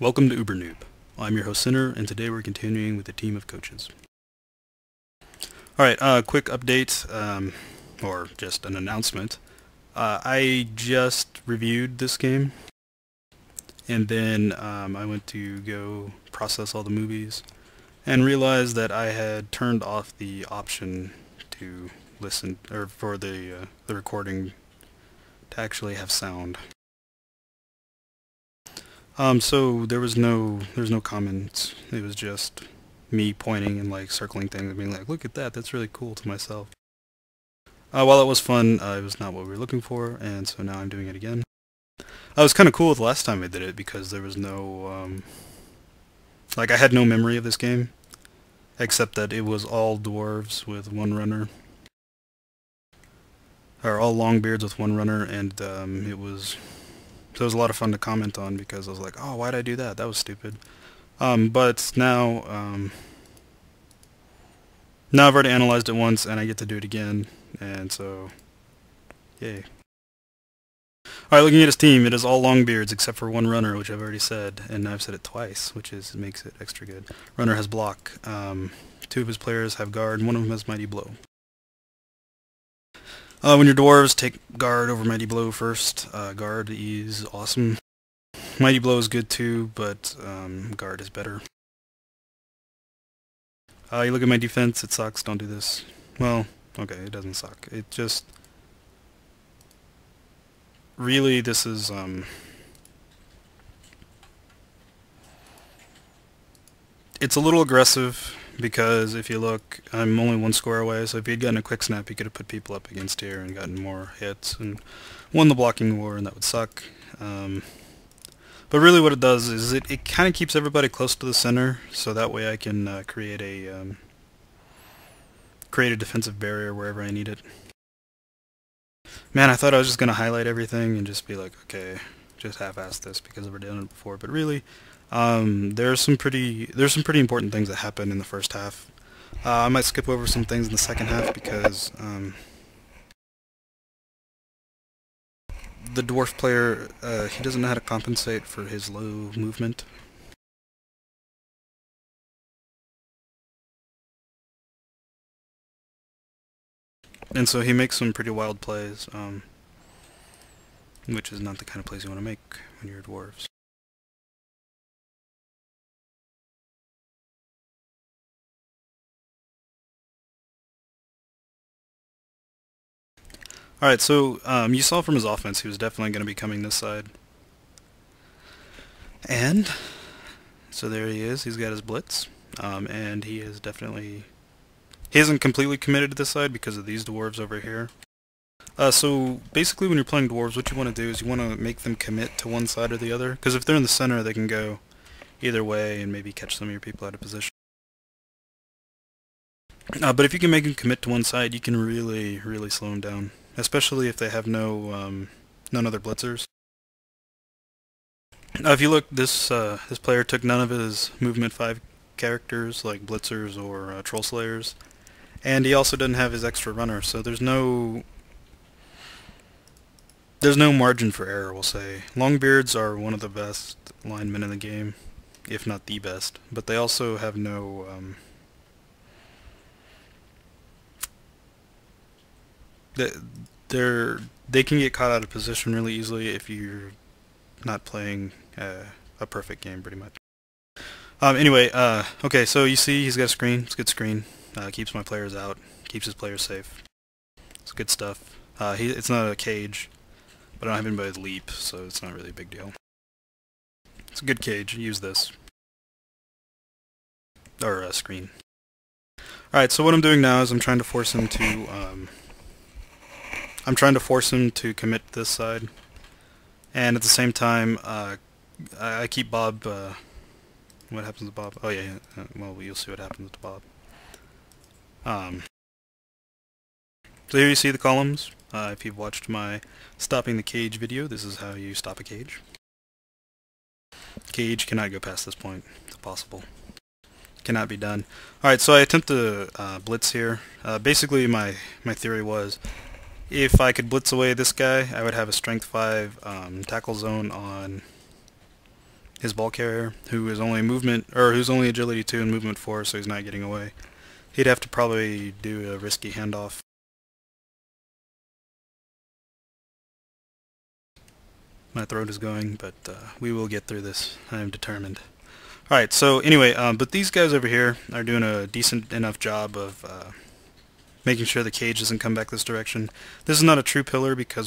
Welcome to Uber Noob. I'm your host Sinner, and today we're continuing with a team of coaches. Alright, quick update, or just an announcement. I just reviewed this game, and then I went to go process all the movies, and realized that I had turned off the option to listen, or for the recording to actually have sound. So there was no comments. It was just me pointing and like circling things and being like, look at that, that's really cool to myself. While it was fun, it was not what we were looking for, and so now I'm doing it again. I was kind of cool the last time I did it because there was no, like I had no memory of this game, except that it was all dwarves with one runner. Or all longbeards with one runner, and so it was a lot of fun to comment on because I was like, oh, why'd I do that? That was stupid. But now I've already analyzed it once and I get to do it again, and so, yay. Alright, looking at his team, it is all longbeards except for one runner, which I've already said, and I've said it twice, which makes it extra good. Runner has block. Two of his players have guard, and one of them has mighty blow. When you're dwarves, take guard over mighty blow first. Guard is awesome. Mighty blow is good too, but guard is better. You look at my defense, it sucks, don't do this. Well, okay, it doesn't suck. It just... Really, this is, it's a little aggressive, because if you look, I'm only one square away, so if you'd gotten a quick snap, you could have put people up against here and gotten more hits, and won the blocking war, and that would suck. But really what it does is it kind of keeps everybody close to the center, so that way I can create a defensive barrier wherever I need it. Man, I thought I was just going to highlight everything and just be like, okay, just half-ass this because I've already done it before, but really, there's some pretty important things that happen in the first half. I might skip over some things in the second half because the dwarf player, he doesn't know how to compensate for his low movement. And so he makes some pretty wild plays, which is not the kind of plays you want to make when you're dwarves. Alright, so you saw from his offense he was definitely going to be coming this side. And so there he is, he's got his blitz, and he is definitely... He isn't completely committed to this side because of these dwarves over here. So basically when you're playing dwarves, what you want to do is you want to make them commit to one side or the other, because if they're in the center they can go either way and maybe catch some of your people out of position. But if you can make them commit to one side, you can really slow them down, especially if they have none other blitzers. If you look, this player took none of his movement 5 characters like blitzers or troll slayers, and he also doesn't have his extra runner, so there's no margin for error, we'll say. Longbeards are one of the best linemen in the game, if not the best, but they also have no they can get caught out of position really easily if you're not playing a perfect game, pretty much. Anyway, okay, so you see he's got a screen. It's a good screen. Keeps my players out. Keeps his players safe. It's good stuff. It's not a cage, but I don't have anybody with leap, so it's not really a big deal. It's a good cage. Use this. Or a screen. Alright, so what I'm doing now is I'm trying to force him to commit this side, and at the same time, I keep Bob. What happens to Bob? Oh yeah, well, you'll see what happens to Bob. So here you see the columns. If you've watched my stopping the cage video, this is how you stop a cage. Cage cannot go past this point. It's impossible. Cannot be done. Alright, so I attempt to blitz here. Basically my theory was, if I could blitz away this guy, I would have a strength 5 tackle zone on his ball carrier, who is only movement, or who's only agility 2 and movement 4, so he's not getting away. He'd have to probably do a risky handoff. My throat is going, but we will get through this. I am determined. Alright, so anyway, but these guys over here are doing a decent enough job of making sure the cage doesn't come back this direction. This is not a true pillar because